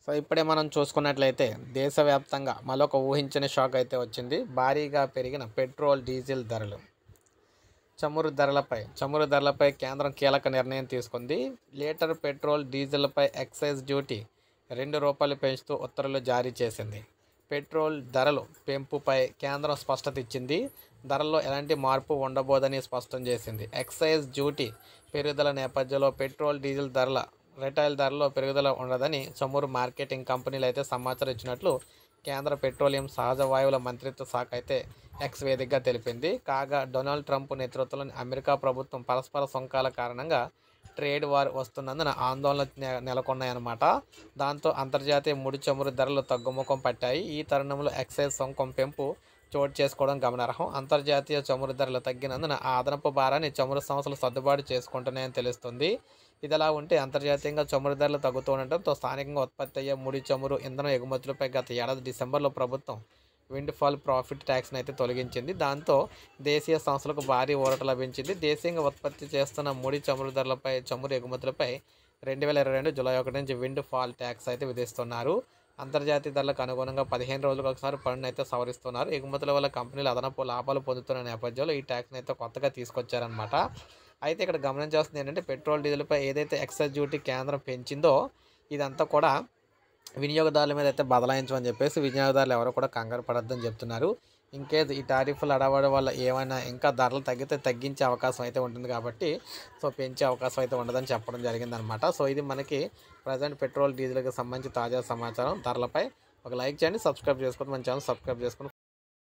So ఇప్పుడే మనం చూసుకున్నట్లయితే దేశవ్యాప్తంగా మరొక ఊహించని షాక్ అయితే వచ్చింది. భారీగా పెరిగిన పెట్రోల్, డీజిల్ ధరలు. చమురు ధరలపై కేంద్రం కీలక నిర్ణయం తీసుకుంది. లీటర్ పెట్రోల్, డీజిల్పై ఎక్సైజ్ డ్యూటీ రూ. 2 పెంచుతూ ఉత్తర్వులు జారీ చేసింది. పెట్రోల్ ధరలు పెంపుపై కేంద్రం స్పష్టత ఇచ్చింది. ధరల్లో ఎలాంటి మార్పు ఉండబోదని స్పష్టం చేసింది. ఎక్సైజ్ డ్యూటీ పెరుగుదల నేపథ్యంలో పెట్రోల్, డీజిల్ ధరల రిటైల్ ధరల్లో పెరుగుదల ఉండదని చమురు మార్కెటింగ్ కంపెనీలు అయితే సమాచారం ఇచ్చినట్లు కేంద్ర పెట్రోలియం, సహజ వాయువుల మంత్రిత్వ శాఖ అయితే ఎక్స్ వేదికగా తెలిపింది. కాగా డొనాల్డ్ ట్రంప్ నేతృత్వంలోని అమెరికా ప్రభుత్వం పరస్పర సుంకాల కారణంగా ట్రేడ్ వార్ వస్తున్నందున ఆందోళనలు నెలకొన్నాయన్నమాట. దాంతో అంతర్జాతీయ ముడి చమురు ధరలు తగ్గుముఖం పట్టాయి. ఈ తరుణంలో ఎక్సైజ్ సుంకం పెంపు చోటు చేసుకోవడం గమనార్హం. అంతర్జాతీయ చమురు ధరలు తగ్గినందున ఆ అదనపు భారాన్ని చమురు సంస్థలు సర్దుబాటు చేసుకుంటున్నాయని తెలుస్తుంది. ఇదిలా ఉంటే అంతర్జాతీయంగా చమురు ధరలు తగ్గుతుండటంతో స్థానికంగా ఉత్పత్తి అయ్యే ముడి చమురు, ఇంధనం ఎగుమతులపై గత ఏడాది డిసెంబర్లో ప్రభుత్వం విండ్ ఫాల్ ప్రాఫిట్ ట్యాక్స్ను అయితే తొలగించింది. దాంతో దేశీయ సంస్థలకు భారీ ఊరట లభించింది. దేశీయంగా ఉత్పత్తి చేస్తున్న ముడి చమురు ధరలపై, చమురు ఎగుమతులపై 2022 జూలై 1 నుంచి విండ్ ఫాల్ ట్యాక్స్ అయితే విధిస్తున్నారు. అంతర్జాతీయ ధరలకు అనుగుణంగా 15 రోజులకు ఒకసారి పన్నును అయితే సవరిస్తున్నారు. ఎగుమతుల వల్ల కంపెనీలు అదనపు లాభాలు పొందుతున్న నేపథ్యంలో ఈ ట్యాక్స్ని అయితే కొత్తగా తీసుకొచ్చారనమాట. అయితే ఇక్కడ గమనించాల్సింది ఏంటంటే పెట్రోల్, డీజిల్పై ఏదైతే ఎక్సైజ్ డ్యూటీ కేంద్రం పెంచిందో ఇదంతా కూడా వినియోగదారుల మీద అయితే బదలాయించమని చెప్పేసి వినియోగదారులు ఎవరు కూడా కంగారు పడొద్దని చెప్తున్నారు. ఇన్కేస్ ఈ టారిఫ్లు అడవడం వల్ల ఏమైనా ఇంకా ధరలు తగ్గించే అవకాశం అయితే ఉంటుంది కాబట్టి పెంచే అవకాశం అయితే ఉండదని చెప్పడం జరిగిందనమాట. సో ఇది మనకి ప్రజెంట్ పెట్రోల్, డీజిల్కి సంబంధించి తాజా సమాచారం. ధరలపై ఒక లైక్ చేయండి, సబ్స్క్రైబ్ చేసుకోండి, మన ఛానల్ సబ్స్క్రైబ్ చేసుకొని